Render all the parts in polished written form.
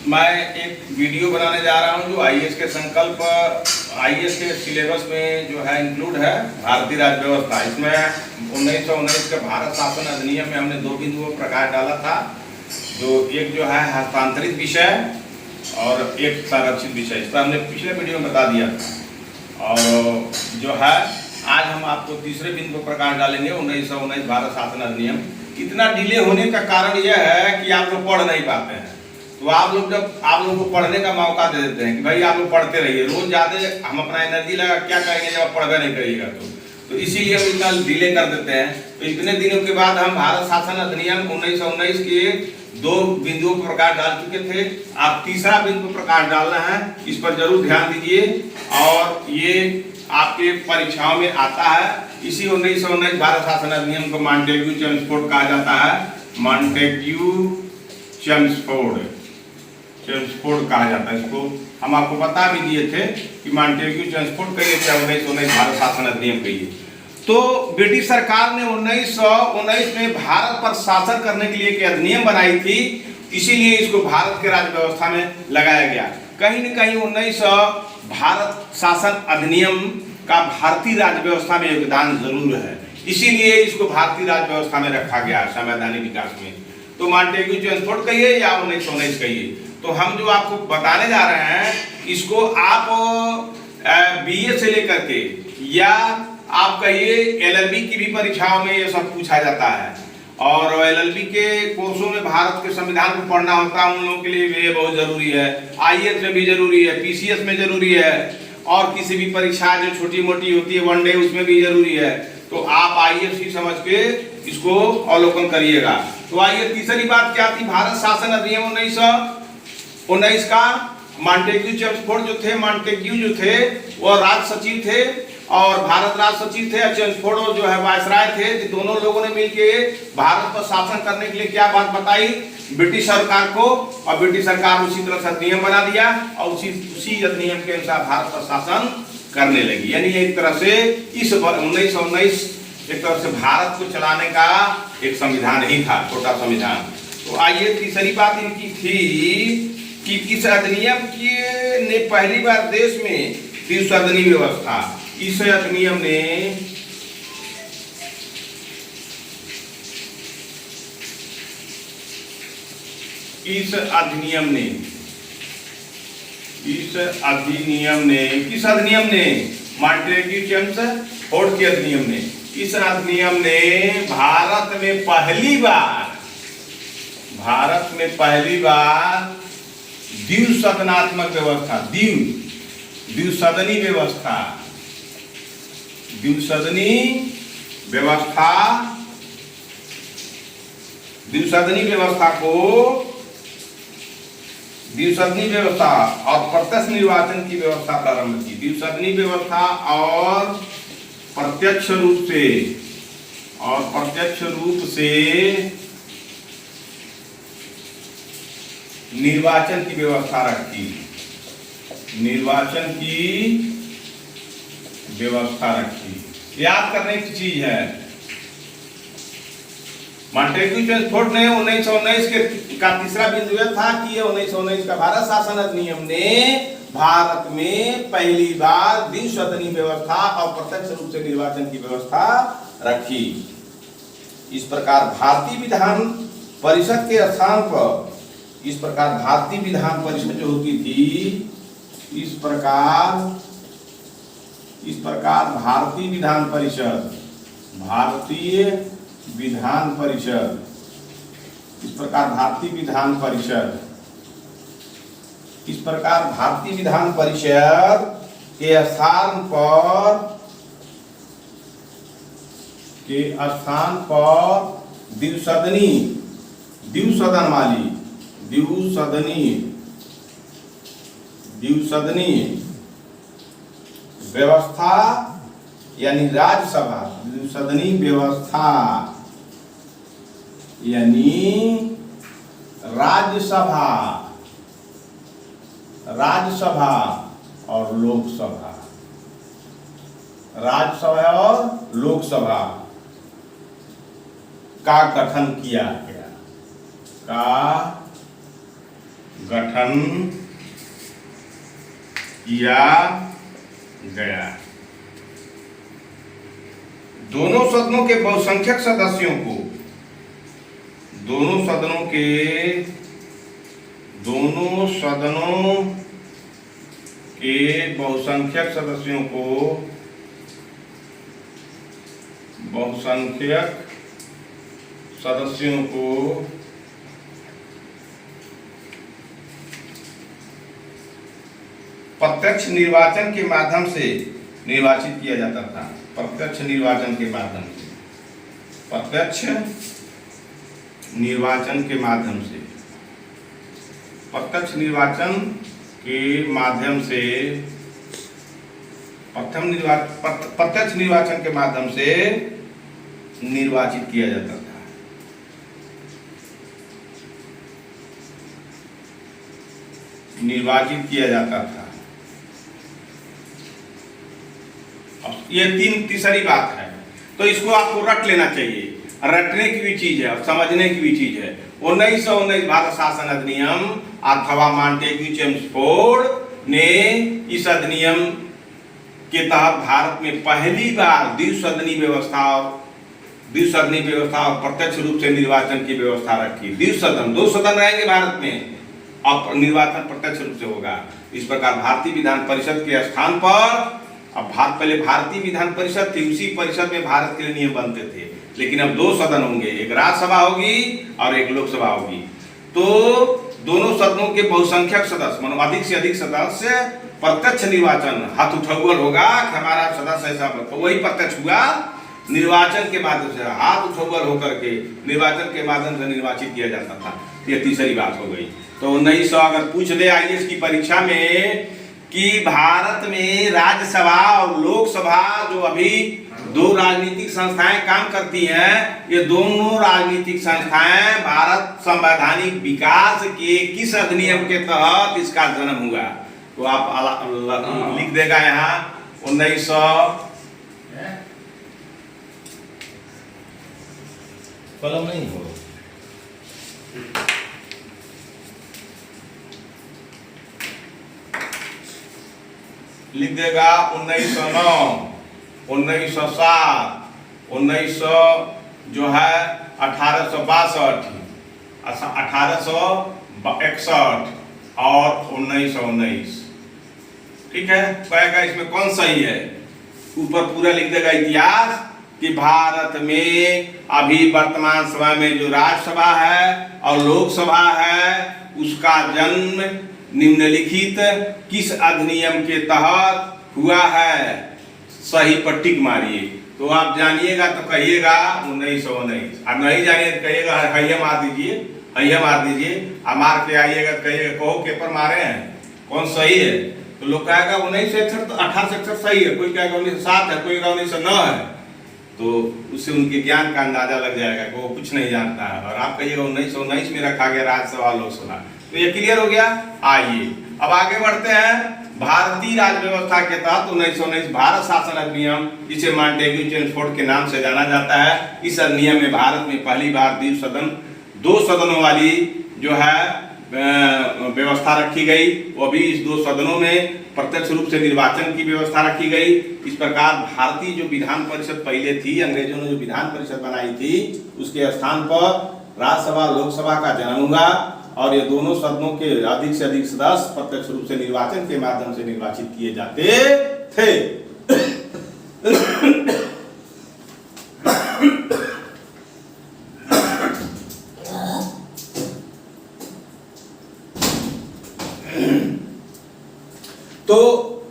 मैं एक वीडियो बनाने जा रहा हूं जो आईएएस के संकल्प आईएएस के सिलेबस में जो है इंक्लूड है भारतीय राज्य व्यवस्था। इसमें 1919 के भारत शासन अधिनियम में हमने 2 बिंदुओं पर प्रकाश डाला था, जो एक जो है हस्तांतरित विषय और एक संरक्षित विषय। इस पर हमने पिछले वीडियो में बता दिया था। और जो है आज हम आपको तीसरे बिंदु पर प्रकाश डालेंगे 1919 भारत शासन अधिनियम। इतना डिले होने का कारण यह है कि आप लोग पढ़ नहीं पाते हैं। तो आप लोग जब आप लोगों को पढ़ने का मौका दे देते हैं कि भाई आप लोग पढ़ते रहिए, रोज ज्यादा हम अपना एनर्जी लगा क्या करेंगे जब आप पढ़वे नहीं करिएगा तो इसीलिए हम इतना डिले कर देते हैं। तो इतने दिनों के बाद हम भारत शासन अधिनियम 1919 के 2 बिंदुओं पर प्रकाश डाल चुके थे। आप तीसरा बिंदु प्रकाश डालना है, इस पर जरूर ध्यान दीजिए। और ये आपके परीक्षाओं में आता है। इसी 1919 भारत शासन अधिनियम को मॉन्टेग्यू चेम्सफोर्ड कहा जाता है। मॉन्टेग्यू चेम्सफोर्ड कहा जाता है। इसको हम आपको बता भी दिए थे कि मॉन्टेग्यू चेम्सफोर्ड कहिए चाहे 1919 भारत शासन अधिनियम कहिए। तो ब्रिटिश सरकार ने 1919 में भारत पर शासन करने के लिए एक अधिनियम बनाई थी, इसीलिए इसको भारत के राज्य व्यवस्था में लगाया गया। कहीं न कहीं 19 भारत शासन अधिनियम का भारतीय राज्य व्यवस्था में योगदान जरूर है, इसीलिए इसको भारतीय राज्य व्यवस्था में रखा गया संवैधानिक विकास में। तो मॉन्टेग्यू चेम्सफोर्ड कहिए या 1919 कहिए, तो हम जो आपको बताने जा रहे हैं इसको आप बीए से लेकर के या आप कहिए एलएलबी की भी परीक्षाओं में ये सब पूछा जाता है। और एलएलबी के कोर्सों में भारत के संविधान को पढ़ना होता है, उन लोगों के लिए ये बहुत जरूरी है। आईएएस में भी जरूरी है, पीसीएस में जरूरी है, और किसी भी परीक्षा जो छोटी मोटी होती है वनडे उसमें भी जरूरी है। तो आप आईएएस ही समझ के इसको अवलोकन करिएगा। तो आइए तीसरी बात क्या थी, भारत शासन अधिनियम 1919 का मॉन्टेग्यू चेम्सफोर्ड जो थे वो राज सचिव थे और भारत राज सचिव थे। चेम्सफोर्ड जो है वायसराय थे। दोनों लोगों ने मिलकर भारत पर शासन करने के लिए क्या बात बताई ब्रिटिश सरकार को, और ब्रिटिश सरकार उसी तरह से अधिनियम बना दिया और उसी अधिनियम के अनुसार भारत पर शासन करने लगी। यानी एक तरह से इस 1919 एक तरह से भारत को चलाने का एक संविधान ही था, छोटा संविधान। तो आइए तीसरी बात इनकी थी कि किस अधिनियम ने पहली बार देश में द्विसदनी व्यवस्था, इस अधिनियम ने किस अधिनियम ने मॉन्टेग्यू चेम्सफोर्ड के अधिनियम ने, इस अधिनियम ने भारत में पहली बार द्विसदनात्मक व्यवस्था, द्विसदनी व्यवस्था और प्रत्यक्ष निर्वाचन की व्यवस्था प्रारंभ की। द्विसदनी व्यवस्था और प्रत्यक्ष रूप से निर्वाचन की व्यवस्था रखी। याद करने की चीज है, मॉन्टेग्यू चेम्सफोर्ड ने 1919 का तीसरा बिंदु यह था कि 1919 का भारत शासन अधिनियम ने भारत में पहली बार द्विसदनी व्यवस्था और प्रत्यक्ष रूप से निर्वाचन की व्यवस्था रखी। इस प्रकार भारतीय विधान परिषद के स्थान पर, इस प्रकार भारतीय विधान परिषद जो होती थी, इस प्रकार भारतीय विधान परिषद, इस प्रकार भारतीय विधान परिषद के स्थान पर द्विसदनी व्यवस्था यानी राज्यसभा, द्विसदनी व्यवस्था यानी राज्यसभा और लोकसभा, राज्यसभा और लोकसभा का गठन किया गया, गठन किया गया। दोनों सदनों के बहुसंख्यक सदस्यों को, दोनों सदनों के बहुसंख्यक सदस्यों को, प्रत्यक्ष निर्वाचन के माध्यम से निर्वाचित किया जाता था। प्रत्यक्ष निर्वाचन के माध्यम से, प्रत्यक्ष निर्वाचन के माध्यम से, प्रत्यक्ष निर्वाचन के माध्यम से, प्रत्यक्ष निर्वाचन के माध्यम से निर्वाचित किया जाता था। निर्वाचित किया जाता था। ये तीसरी बात है, तो इसको आपको रट लेना चाहिए। रटने की भी चीज है और समझने की भी चीज है। 1919 भारत शासन अधिनियम अथवा मॉन्टेग्यू चेम्सफोर्ड ने इस अधिनियम के तहत भारत में पहली बार द्विसदनी व्यवस्था और प्रत्यक्ष रूप से निर्वाचन की व्यवस्था रखी। द्विसदन, 2 सदन रहेंगे भारत में, अब निर्वाचन प्रत्यक्ष रूप से होगा। इस प्रकार भारतीय विधान परिषद के स्थान पर, अब पहले भारतीय विधान परिषद थी, उसी परिषद में भारत के लिए नियम बनते थे, लेकिन अब 2 सदन होंगे, एक राज्यसभा होगी और एक लोकसभा होगी। तो दोनों सदनों के बहुसंख्यक सदस्य, मतलब अधिक से अधिक सदस्य, प्रत्यक्ष निर्वाचन हाथ उठाउल होगा कि हमारा सदस्य ऐसा, तो वही प्रत्यक्ष हुआ। निर्वाचन के माध्यम से, हाथ उठाउल होकर के निर्वाचन के माध्यम से निर्वाचित किया जाता था। ये तीसरी बात हो गई। तो 1900 अगर पूछ दे आईएएस की परीक्षा में कि भारत में राज्यसभा और लोकसभा जो अभी 2 राजनीतिक संस्थाएं काम करती हैं, ये दोनों राजनीतिक संस्थाएं भारत संवैधानिक विकास के किस अधिनियम के तहत इसका जन्म हुआ, तो आप लिख देगा यहाँ 1900 कलम नहीं हो, लिख देगा 1909, 1907, 1900 जो है 1862, 1861 और 1919। ठीक है, कहेगा इसमें कौन सही है। ऊपर पूरा लिख देगा इतिहास कि भारत में अभी वर्तमान समय में जो राज्यसभा है और लोकसभा है, उसका जन्म निम्नलिखित किस अधिनियम के तहत हुआ है, सही पर टिक मारिए। तो आप जानिएगा तो कहिएगा 1919, और नहीं जानिए तो कहिएगा हैया मार दीजिए, हैया मार दीजिए। और मार के आइएगा तो कहिएगा कहो पेपर मारे हैं कौन सही है, तो लोग कहेगा 1961 तो 1861 सही है, कोई कहेगा 1907 है, कोई कहेगा 1909 है। तो उससे उनके ज्ञान का अंदाजा लग जाएगा कि वो कुछ नहीं जानता है। और आप कहिएगा 1919 में रखा गया राज्यसभा लोकसभा। तो ये क्लियर हो गया। आइए अब आगे बढ़ते हैं। भारतीय राज्य व्यवस्था के तहत 1919 भारत शासन अधिनियम, जिसे मॉन्टेग्यू चेम्सफोर्ड के नाम से जाना जाता है, इस अधिनियम में भारत में पहली बार 2 सदनों वाली जो है व्यवस्था रखी गई। वो भी इस 2 सदनों में प्रत्यक्ष रूप से निर्वाचन की व्यवस्था रखी गई। इस प्रकार भारतीय जो विधान परिषद पहले थी, अंग्रेजों ने जो विधान परिषद बनाई थी, उसके स्थान पर राज्यसभा लोकसभा का जन्म हुआ और ये दोनों सदनों के अधिक से अधिक सदस्य प्रत्यक्ष रूप से निर्वाचन के माध्यम से निर्वाचित किए जाते थे। तो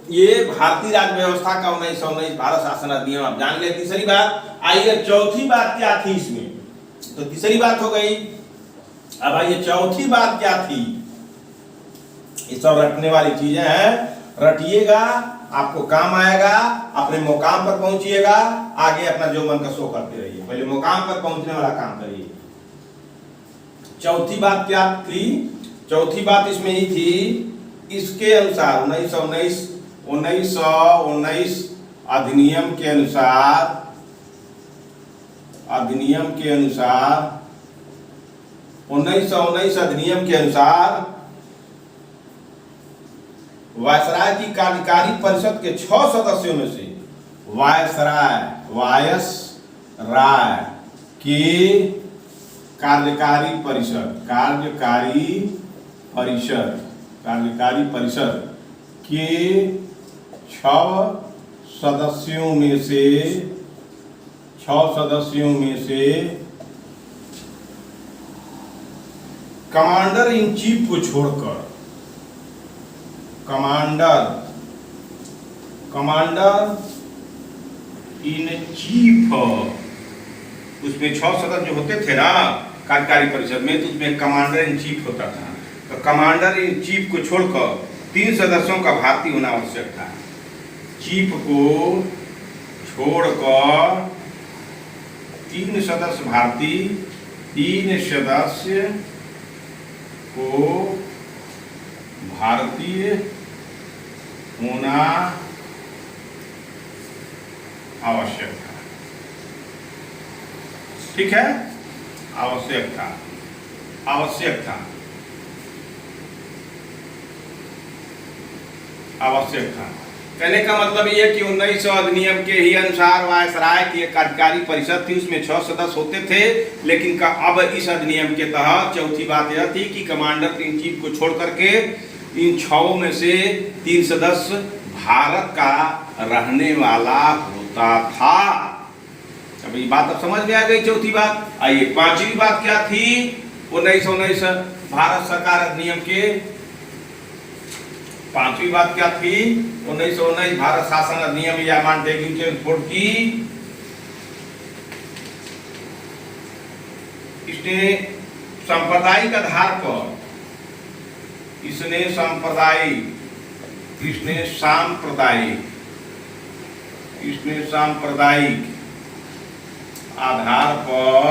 ये भारतीय राज्य व्यवस्था का 1919 भारत शासन अधिनियम आप जान ले। तीसरी बात आइए, चौथी बात क्या थी इसमें, तो तीसरी बात हो गई। अब आइए चौथी बात क्या थी, ये सब रटने वाली चीजें हैं, रटिएगा, आपको काम आएगा, अपने मुकाम पर पहुंचिएगा, आगे अपना जो मन का सो करते रहिए, पहले मुकाम पर पहुंचने वाला काम करिए। चौथी बात क्या थी, चौथी बात इसमें ही थी, इसके अनुसार 1919 अधिनियम के अनुसार 1919 अधिनियम के अनुसार वायसराय की कार्यकारी परिषद के 6 सदस्यों में से वायसराय के कार्यकारी परिषद के 6 सदस्यों में से कमांडर इन चीफ को छोड़कर कमांडर इन चीफ, उसमें 6 सदस्य जो होते थे ना कार्यकारी परिषद में, तो उसमें कमांडर इन चीफ होता था। तो कमांडर इन चीफ को छोड़कर 3 सदस्यों का भारतीय होना आवश्यक था। चीफ को छोड़कर 3 सदस्य भारतीय, 3 सदस्य को भारतीय होना आवश्यक था। ठीक है, आवश्यक था। कहने का मतलब ये कि 1900 अधिनियम के ही अनुसार वायसराय की एक कार्यकारी परिषद थी, उसमें 6 सदस्य होते थे। लेकिन अब इस अधिनियम के तहत चौथी बात यह थी कि कमांडर इन चीफ को छोड़ करके इन 6 में से 3 सदस्य भारत का रहने वाला होता था। अब ये बात अब समझ में आ गई। चौथी बात आइए, 5वीं बात क्या थी 1919 भारत सरकार अधिनियम के? 5वीं बात क्या थी 1919 भारत शासन अधिनियम या मॉन्टेग्यू चेम्सफोर्ड की? इसने सांप्रदायिक आधार पर सांप्रदायिक आधार पर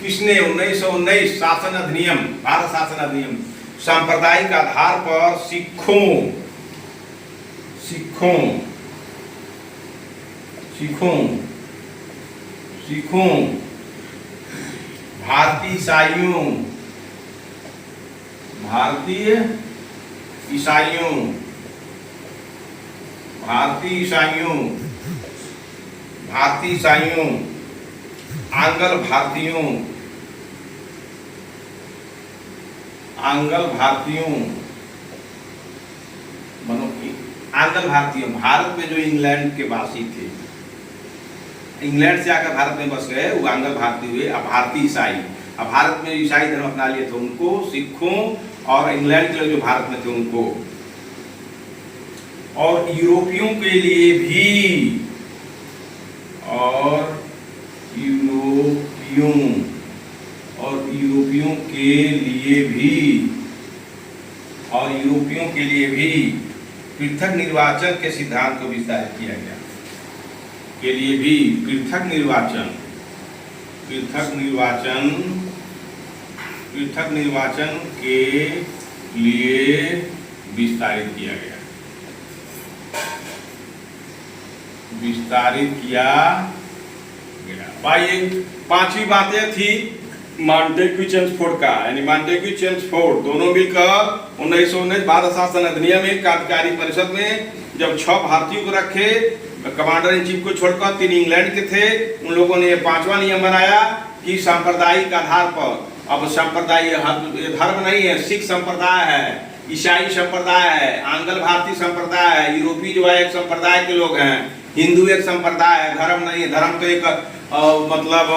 किसने 1919 शासन अधिनियम, भारत शासन अधिनियम सांप्रदायिक आधार पर सिखों, भारतीय ईसाइयों, आंग्ल भारतीयों भारत में जो इंग्लैंड के वासी थे, इंग्लैंड से आकर भारत में बस गए, वो आंग्ल भारतीय हुए। अब भारतीय ईसाई, अब भारत में ईसाई धर्म अपना लिए थे उनको, सिखों, और इंग्लैंड के लोग जो भारत में थे उनको, और यूरोपियों के लिए भी, यूरोपियों के लिए भी पृथक निर्वाचन के सिद्धांत को विस्तारित किया गया। के लिए भी पृथक निर्वाचन के लिए विस्तारित किया गया। भाई 5वीं बात यह थी मॉन्टेग्यू चेम्सफोर्ड का, यानी मॉन्टेग्यू चेम्सफोर्ड दोनों मिलकर 1919 भारत शासन अधिनियम में कार्यकारी परिषद में जब 6 भारतीयों को रखे, कमांडर इन चीफ को छोड़कर 3 इंग्लैंड के थे, उन लोगों ने 5वां नियम बनाया कि सांप्रदायिक आधार पर, अब संप्रदाय धर्म नहीं है, सिख संप्रदाय है, ईसाई संप्रदाय है, आंग्ल भारतीय संप्रदाय है, यूरोपीय जो है एक संप्रदाय के लोग हैं, हिंदू एक संप्रदाय है, धर्म नहीं है। धर्म तो एक मतलब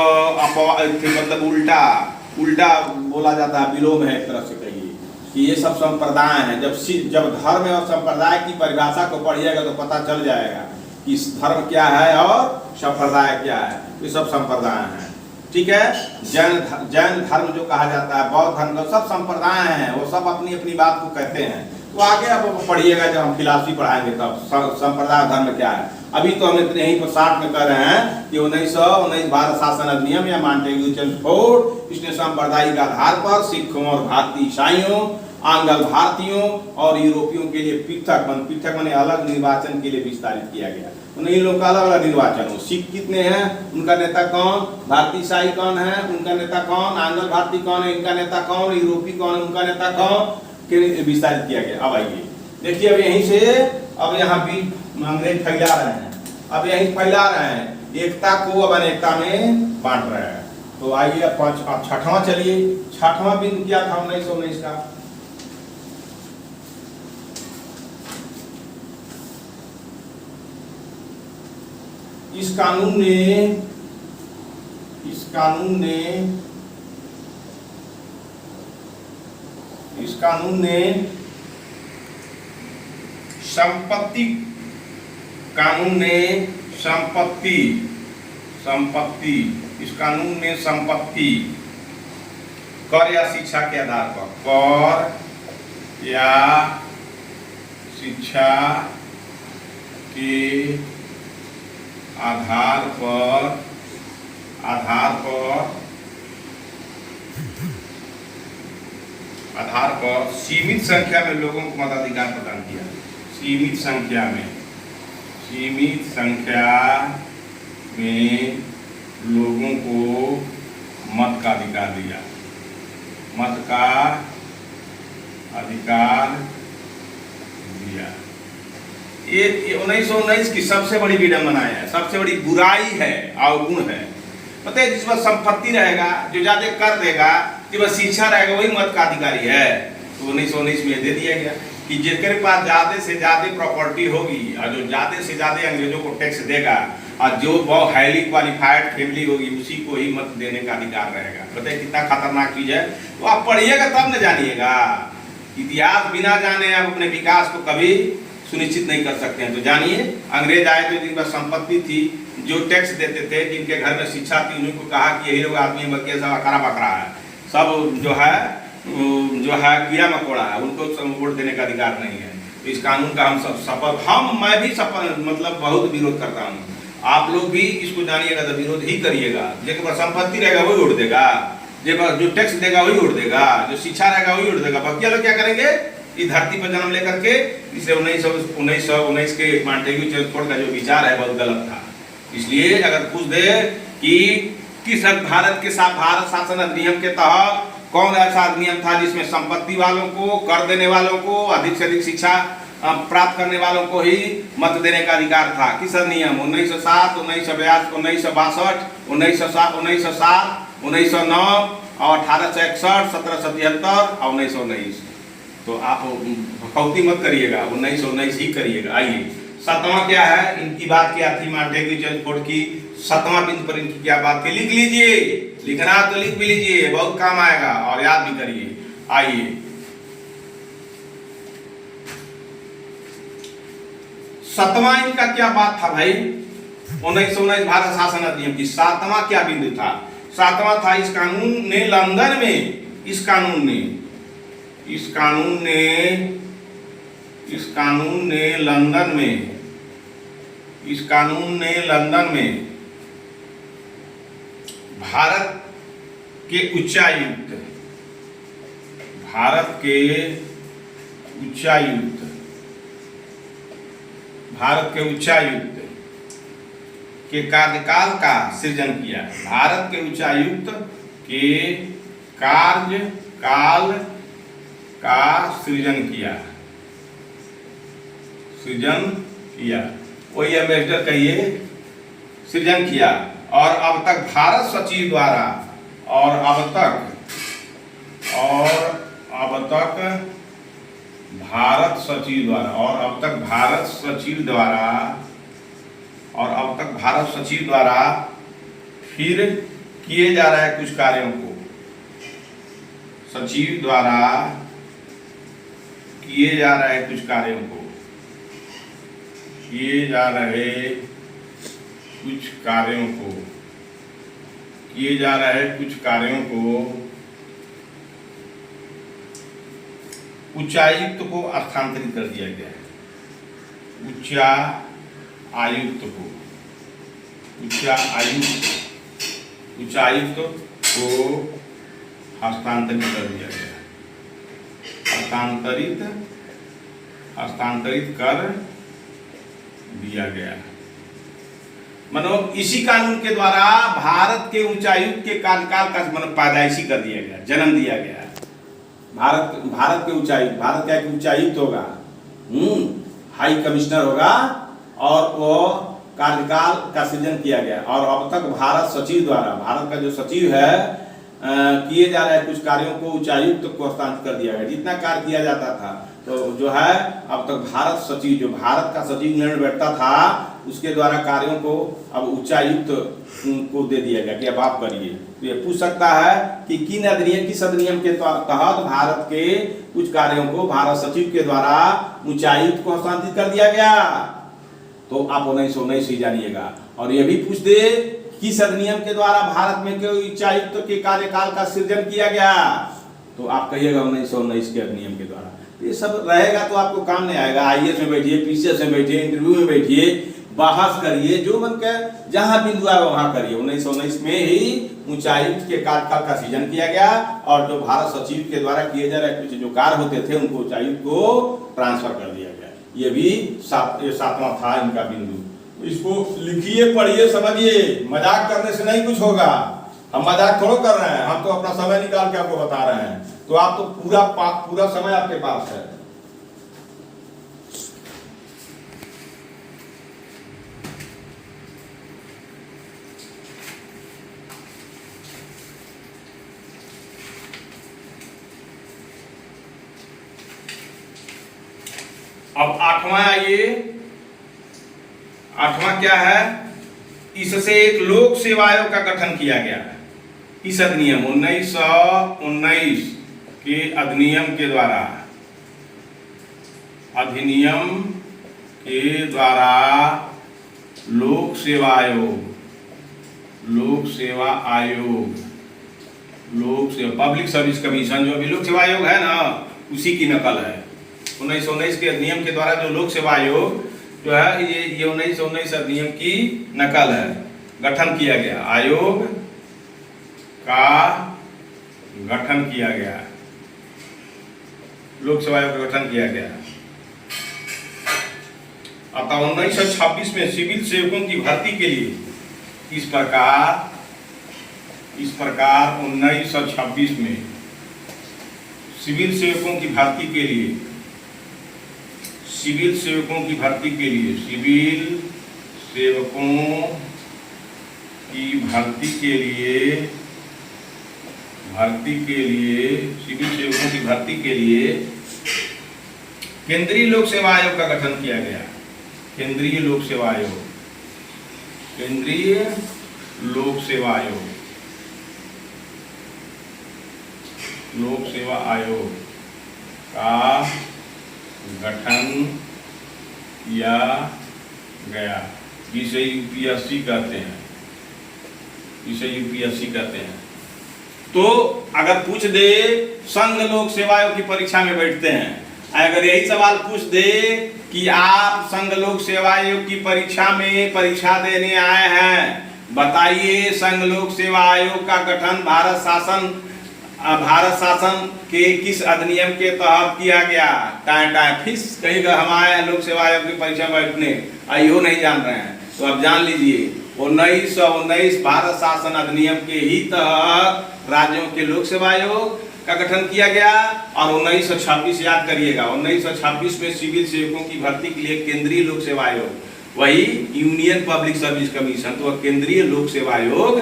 उल्टा बोला जाता है, विलोम है एक तरह से कहिए कि ये सब संप्रदाय हैं। जब धर्म और संप्रदाय की परिभाषा को पढ़िएगा तो पता चल जाएगा कि धर्म क्या है और संप्रदाय क्या है। ये सब संप्रदाय हैं, ठीक है। जैन धर्म जो कहा जाता है, बौद्ध धर्म, सब संप्रदाय हैं, वो सब अपनी अपनी बात को कहते हैं। तो आगे अब पढ़िएगा जब हम फिलॉसफी पढ़ाएंगे तब संप्रदाय धर्म क्या है। अभी तो हम इतने ही पर 60 में कह रहे हैं कि 1919 भारत शासन अधिनियम या मॉन्टेग्यू चेम्सफोर्ड, इसने सांप्रदायिक आधार पर सिखों और भारतीय ईसाइयों, आंग्ल भारतीयों और यूरोपियों के लिए पृथक माने अलग निर्वाचन के लिए विस्तारित किया गया। इन लोगों का अलग अलग निर्वाचन हो। सिख कितने हैं, उनका नेता कौन, भारतीय ईसाई कौन है, उनका नेता कौन, आंग्ल भारतीय कौन है, इनका नेता कौन, यूरोपीय कौन है, उनका नेता कौन, विस्तारित किया गया। अब आइए देखिए अब यहीं से अब यहाँ भी अंग्रेज फैला रहे हैं, अब यहीं फैला रहे हैं, एकता को अब अनेकता में बांट रहे हैं। तो आइए अब छठवां चलिए, छठवां बिंदु क्या था 1919 का? इस कानून ने संपत्ति इस कानून ने संपत्ति कर या शिक्षा के आधार पर, कर या शिक्षा के आधार पर सीमित संख्या में लोगों को मताधिकार प्रदान किया। सीमित संख्या में लोगों को मत का अधिकार दिया, मत का अधिकार दिया। ये 1919 की सबसे बड़ी विडंबना है, सबसे बड़ी बुराई है, अवगुण है। पता है, जिस पर संपत्ति रहेगा, जो ज्यादा कर देगा, जिस पर शिक्षा रहेगा, वही मत का अधिकारी है। तो 1919 में दे दिया गया कि जिनके पास ज्यादा से ज्यादा प्रॉपर्टी होगी और जो ज्यादा से ज्यादा अंग्रेजों को टैक्स देगा और जो बहुत हाईली क्वालिफाइड फैमिली होगी उसी को ही मत देने का अधिकार रहेगा। बताइए कितना खतरनाक चीज है। तो आप पढ़िएगा तब न जानिएगा। इतिहास बिना जाने आप अपने विकास को कभी सुनिश्चित नहीं कर सकते हैं। तो जानिए, अंग्रेज आए तो जिनका संपत्ति थी, जो टैक्स देते थे, जिनके घर में शिक्षा थी, उन्हीं को कहा कि यही लोग आदमी बल्कि सब अकड़ा बकरा है, सब जो है कीड़ा मकोड़ा है, उनको वोट देने का अधिकार नहीं है। तो इस कानून का मैं भी मतलब बहुत विरोध करता हूँ। आप लोग भी इसको जानिएगा तो विरोध ही करिएगा। जिसके पास संपत्ति रहेगा वही वोट देगा, जो टैक्स देगा वही वोट देगा, जो शिक्षा रहेगा वही वोट देगा। बाकी लोग क्या करेंगे? इस धरती पर जन्म लेकर के इसलिए 1919 के मॉन्टेग्यू चेम्सफोर्ड का जो विचार है बहुत गलत था। इसलिए अगर पूछ दे कि किस भारत शासन अधिनियम के तहत कौन ऐसा अधिनियम था जिसमें संपत्ति वालों को, कर देने वालों को, अधिक से अधिक शिक्षा प्राप्त करने वालों को ही मत देने का अधिकार था? किस अधिनियम? 1907, 1962, 1962, 1907, 1909 और 1861, 1773 और 1919। तो आप भखौती मत करिएगा, 1919 ही करिएगा। आइए, सातवां क्या है? इनकी बात क्या थी मॉन्टेग्यू चेम्सफोर्ड की? सातवां बिंदु पर इनकी क्या बात थी? लिख लीजिए, लिखना तो लिख भी लीजिए, बहुत काम आएगा और याद भी करिए। आइए, सातवां इनका क्या बात था भाई? 1919 भारत शासन अधिनियम की सातवां क्या बिंदु था? सातवां था इस कानून ने लंदन में, इस कानून ने लंदन में भारत के उच्चायुक्त के कार्यकाल का सृजन किया। भारत के उच्चायुक्त के कार्यकाल का सृजन किया। वही एम्बेसडर कहिए, सृजन किया। और अब तक भारत सचिव द्वारा फिर किए जा रहे कुछ कार्यों को, सचिव द्वारा किए जा रहे कुछ कार्यों को उच्चायुक्त को स्थानांतरित कर दिया गया है। उच्चायुक्त को हस्तांतरित कर दिया गया, हस्तांतरित कर दिया गया। मतलब इसी कानून के द्वारा भारत के उच्चायुक्त के कार्यकाल का मतलब पैदाइशी कर दिया गया, जन्म दिया गया। भारत के उच्चायुक्त, भारत का एक उच्चायुक्त होगा हाई कमिश्नर होगा और वो कार्यकाल का सृजन किया गया। और अब तक भारत सचिव द्वारा, भारत का जो सचिव है, किए जा रहे कुछ कार्यों को उच्चायुक्त को हस्तांतरित कर दिया गया। जितना कार्य किया जाता था तो जो है अब तक भारत सचिव, जो भारत का सचिव निर्णय बैठता था, उसके द्वारा कार्यों को अब उच्चायुक्त को दे दिया गया कि अब आप करिए। तो ये पूछ सकता है कि किस अधिनियम के तहत भारत के कुछ कार्यों को भारत सचिव के द्वारा उच्चायुक्त को हस्तांतरित कर दिया गया। तो आप 1919 ही जानिएगा। और ये भी पूछ दे किस अधिनियम के द्वारा भारत में उच्चायुक्त के कार्यकाल का सृजन किया गया, तो आप कहिएगा 1919 के अधिनियम के द्वारा। ये सब रहेगा तो आपको काम नहीं आएगा। आईएएस में बैठिए, पीसीएस में बैठिए, इंटरव्यू में बैठिए, बहस करिए, जो मन के जहां बिंदु आए वहां करिए। 1919 में ही उच्चायुक्त के कार्यकाल का सृजन किया गया और जो भारत सचिव के द्वारा किए जा रहे कुछ जो कार्य होते थे उनको उच्चायुक्त को ट्रांसफर कर दिया गया। ये भी सातवां था इनका बिंदु। इसको लिखिए, पढ़िए, समझिए। मजाक करने से नहीं कुछ होगा। हम मजाक थोड़ा कर रहे हैं, हम तो अपना समय निकाल के आपको बता रहे हैं। तो आप तो पूरा समय आपके पास है। अब आठवां आइए। आठवां क्या है? इससे एक लोक सेवा आयोग का गठन किया गया है। इस अधिनियम 1919 के अधिनियम के द्वारा, लोक सेवा आयोग, पब्लिक सर्विस कमीशन, जो अभी लोक सेवा आयोग है ना, उसी की नकल है। 1919 के अधिनियम के द्वारा जो लोक सेवा आयोग जो है, ये 1919 अधिनियम की नकल है। गठन किया गया, आयोग का गठन किया गया, लोक सेवा आयोग का गठन किया गया। अतः 1926 में सिविल सेवकों की भर्ती के लिए इस प्रकार 1926 में सिविल सेवकों की भर्ती के लिए सिविल सेवकों की भर्ती के लिए सिविल भर्ती के लिए केंद्रीय लोक सेवा आयोग का गठन किया गया। केंद्रीय लोक सेवा आयोग का गठन किया गया। इसे यूपीएससी कहते हैं। तो अगर पूछ दे, संघ लोक सेवा आयोग की परीक्षा में बैठते हैं, अगर यही सवाल पूछ दे कि आप संघ लोक सेवा आयोग की परीक्षा देने आए हैं, बताइए संघ लोक सेवा आयोग का गठन भारत शासन के किस अधिनियम के तहत किया गया? फिस कहेगा हम आए लोक सेवा आयोग की परीक्षा में बैठने, आइयो नहीं जान रहे हैं। तो अब जान लीजिए 1919 भारत शासन अधिनियम के ही तहत राज्यों के लोक सेवा आयोग का गठन किया गया। और 1926 याद करिएगा, 1926 में सिविल सेवकों की भर्ती के लिए केंद्रीय लोक सेवा आयोग, वही यूनियन पब्लिक सर्विस कमीशन, तो केंद्रीय लोक सेवा आयोग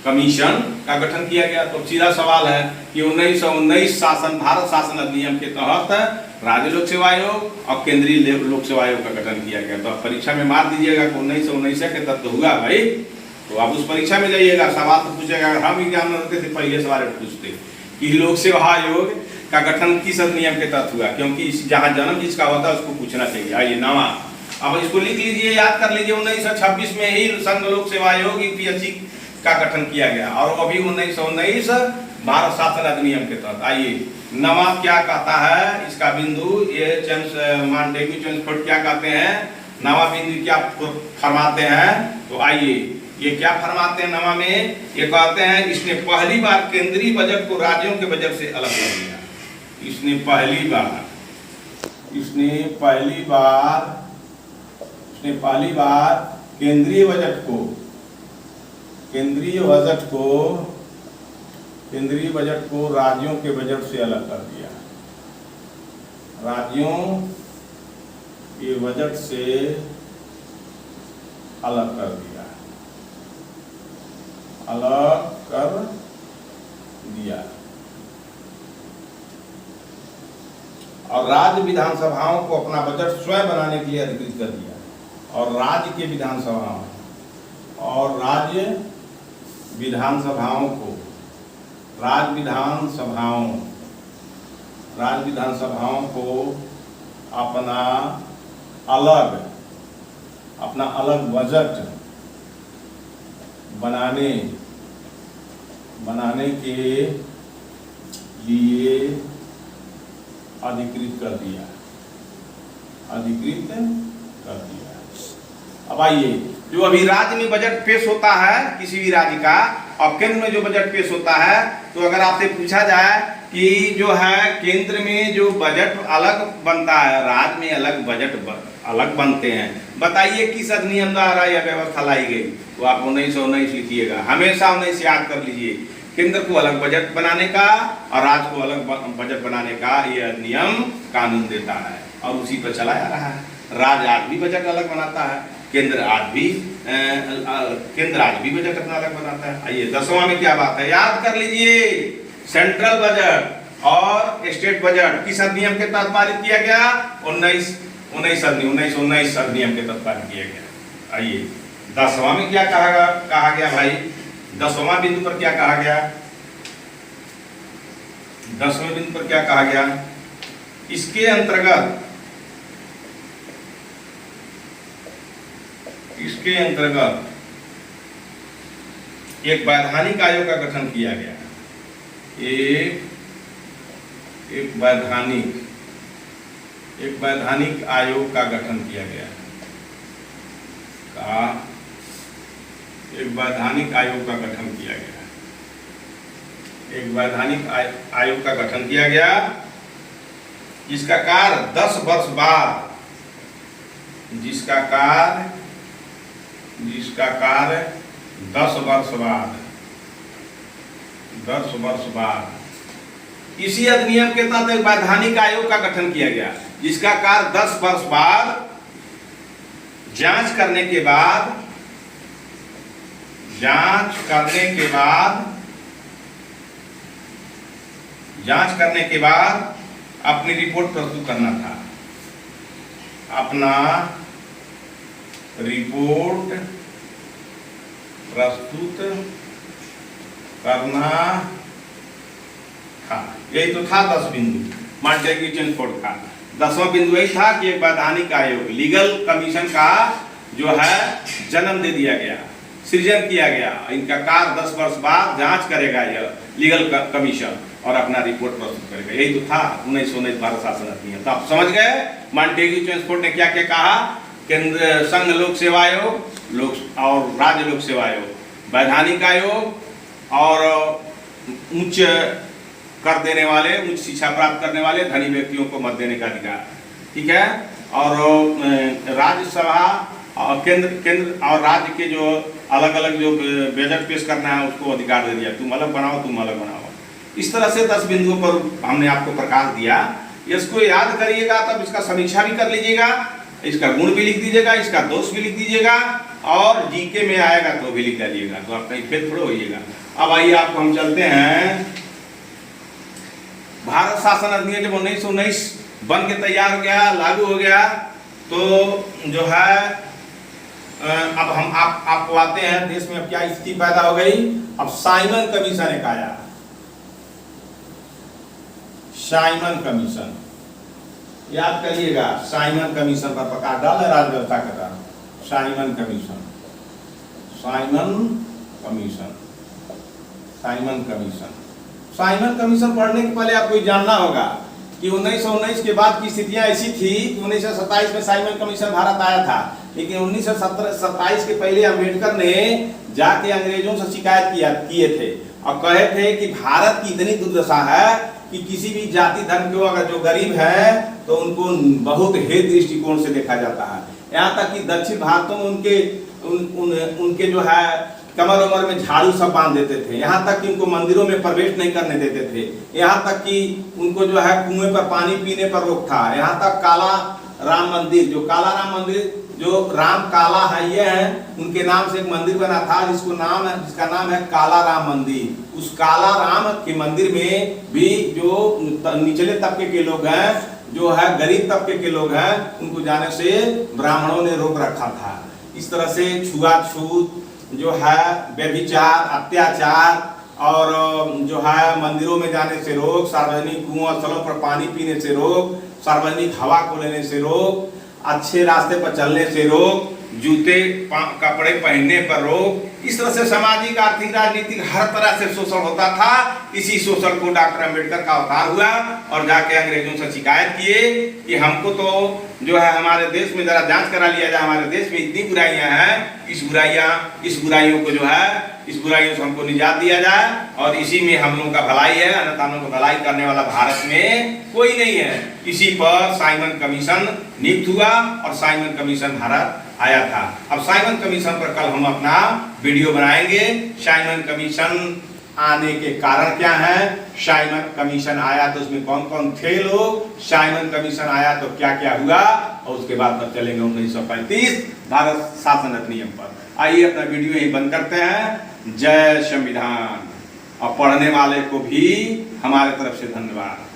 कमीशन का गठन किया गया। तो सीधा सवाल है कि 1919 भारत शासन अधिनियम के तहत राज्य लोक सेवा आयोग और केंद्रीय लोक सेवा आयोग का गठन किया गया। तो आप परीक्षा में मार दीजिएगा कि 1919 के तहत हुआ भाई। तो आप उस परीक्षा में जाइएगा, सवाल तो पूछेगा। हम एग्जाम करते थे, पहले सवाल पूछते कि लोक सेवा आयोग का गठन किस अधिनियम के तहत हुआ, क्योंकि जहाँ जन्म जिसका होता है उसको पूछना चाहिए। आइए नामा, अब इसको लिख लीजिए, याद कर लीजिए। 1926 में ही संघ लोक सेवा आयोग यूपीएससी का गठन किया गया और वो भी 1919 भारत शासन अधिनियम के तहत। आइए नवा क्या कहता है, इसका बिंदु ये मॉन्टेग्यू चेम्सफोर्ड क्या कहते हैं, नवा बिंदु क्या फरमाते हैं। तो आइए ये क्या फरमाते हैं नवा में, ये कहते हैं इसने पहली बार केंद्रीय बजट को राज्यों के बजट से अलग कर दिया। इसने पहली बार केंद्रीय बजट को राज्यों के बजट से अलग कर दिया। राज्यों के बजट से अलग कर दिया, अलग कर दिया। और राज्य विधानसभाओं को अपना बजट स्वयं बनाने के लिए अधिकृत कर दिया। और राज्य के विधानसभाओं और राज्य विधानसभाओं को राज्य विधानसभाओं को अपना अलग बजट बनाने के लिए अधिकृत कर दिया। अब आइए, जो अभी राज्य में बजट पेश होता है किसी भी राज्य का, और केंद्र में जो बजट पेश होता है, तो अगर आपसे पूछा जाए कि जो है केंद्र में जो बजट अलग बनता है, राज्य में अलग बजट अलग बनते हैं, बताइए किस अधिनियम द्वारा यह व्यवस्था लाई गई? तो आप 1919 लिखिएगा, हमेशा 19 याद कर लीजिए। केंद्र को अलग बजट बनाने का और राज्य को अलग बजट बनाने का ये अधिनियम कानून देता है, और उसी पर चलाया रहा है। राज्य आज भी बजट अलग बनाता है, केंद्र आज भी बजट अपना अलग बनाता है। आइए 10वां में क्या बात है, याद कर लीजिए। सेंट्रल बजट और स्टेट बजट किस अधिनियम के तहत पारित किया गया? 1919 अधिनियम के तहत पारित किया गया। आइए 10वां में क्या कहा गया भाई? 10वां बिंदु पर क्या कहा गया? 10वें बिंदु पर क्या कहा गया? इसके अंतर्गत एक वैधानिक आयोग का गठन किया गया। एक वैधानिक आयोग का गठन किया गया। एक वैधानिक आयोग का गठन किया गया। एक वैधानिक आयोग का गठन किया गया, जिसका कार्य 10 वर्ष बाद, जिसका कार्य 10 वर्ष बाद इसी अधिनियम के तहत एक वैधानिक आयोग का गठन किया गया, जिसका कार्य 10 वर्ष बाद जांच करने के बाद अपनी रिपोर्ट प्रस्तुत करना था। अपना रिपोर्ट प्रस्तुत करना था। यही तो था 10 बिंदु मॉन्टेग्यू चेम्सफोर्ड का। 10वां बिंदु यही था कि एक वैधानिक आयोग, लीगल कमीशन का जो है जन्म दे दिया गया, सृजन किया गया। इनका कार्य 10 वर्ष बाद जांच करेगा यह लीगल कमीशन और अपना रिपोर्ट प्रस्तुत करेगा। यही तो था 1919 भारत शासन अधिनियम। तो आप समझ गए मॉन्टेग्यू चेम्सफोर्ड ने क्या क्या कहा? केंद्र संघ लोक सेवा आयोग और राज्य लोक सेवा आयोग, वैधानिक आयोग और उच्च कर देने वाले, उच्च शिक्षा प्राप्त करने वाले धनी व्यक्तियों को मत देने का अधिकार, ठीक है। और राज्यसभा और केंद्र और राज्य के जो अलग अलग जो बजट पेश करना है उसको अधिकार दे दिया, तुम अलग बनाओ। इस तरह से 10 बिंदुओं पर हमने आपको प्रकाश दिया। इसको याद करिएगा, तब इसका समीक्षा भी कर लीजिएगा, इसका गुण भी लिख दीजिएगा, इसका दोष भी लिख दीजिएगा, और जीके में आएगा तो भी लिख डालिएगा, तो आप कहीं फेल थोड़ा होइएगा। अब आइए आपको हम चलते हैं, भारत शासन अधिनियम जब 1919 बन के तैयार हो गया, लागू हो गया, तो जो है अब हम आपको आते हैं देश में अब क्या स्थिति पैदा हो गई। अब साइमन कमीशन एक आया, साइमन कमीशन, याद करिएगा, साइमन कमीशन पर प्रकाश डाल राज्य व्यवस्था के तहत। साइमन कमीशन पढ़ने के पहले आपको जानना होगा कि 1919 के बाद की स्थितियां ऐसी थी कि 1927 में साइमन कमीशन भारत आया था, लेकिन 1927 के पहले अम्बेडकर ने जाके अंग्रेजों से शिकायत किए थे और कहे थे कि भारत की इतनी दुर्दशा है कि किसी भी जाति धर्म को अगर जो गरीब है तो उनको बहुत हेय दृष्टिकोण से देखा जाता है। यहाँ तक कि दक्षिण भारत में उनके जो है कमर उमर में झाड़ू सब बांध देते थे, यहाँ तक कि उनको मंदिरों में प्रवेश नहीं करने देते थे, यहाँ तक कि उनको जो है कुएं पर पानी पीने पर रोक था, यहाँ तक काला राम मंदिर, जो काला राम मंदिर, जो राम काला है ये है, उनके नाम से एक मंदिर बना था जिसका नाम है काला राम मंदिर। उस काला राम के मंदिर में भी जो निचले तबके के लोग हैं, जो है गरीब तबके के लोग हैं, उनको जाने से ब्राह्मणों ने रोक रखा था। इस तरह से छुआछूत जो है, व्यभिचार, अत्याचार और जो है मंदिरों में जाने से रोक, सार्वजनिक कुओं स्थलों पर पानी पीने से रोक, सार्वजनिक हवा को लेने से रोक, अच्छे रास्ते पर चलने से रोक, जूते कपड़े पहनने पर रोक। इस तरह से सामाजिक, आर्थिक, राजनीतिक हर तरह से शोषण होता था। इसी शोषण को डॉक्टर अंबेडकर का अवतार हुआ और जाके अंग्रेजों से शिकायत किए कि हमको तो जो है हमारे देश में जरा जांच करा लिया जाए, हमारे देश में इतनी बुराइयां हैं, इस बुराइयों को जो है, इस बुराइयों से हमको निजात दिया जाए और इसी में हम लोगों का भलाई है, अन्यथा हम लोगों का भलाई करने वाला भारत में कोई नहीं है। इसी पर साइमन कमीशन नियुक्त हुआ और साइमन कमीशन भारत आया था। अब साइमन कमीशन पर कल हम अपना वीडियो बनाएंगे। साइमन कमीशन आने के कारण क्या है, साइमन कमीशन आया तो उसमें कौन कौन थे लोग, साइमन कमीशन आया तो क्या क्या हुआ, और उसके बाद पर चलेंगे 1935 भारत शासन अधिनियम पर। आइए अपना वीडियो यही बंद करते हैं। जय संविधान। और पढ़ने वाले को भी हमारे तरफ से धन्यवाद।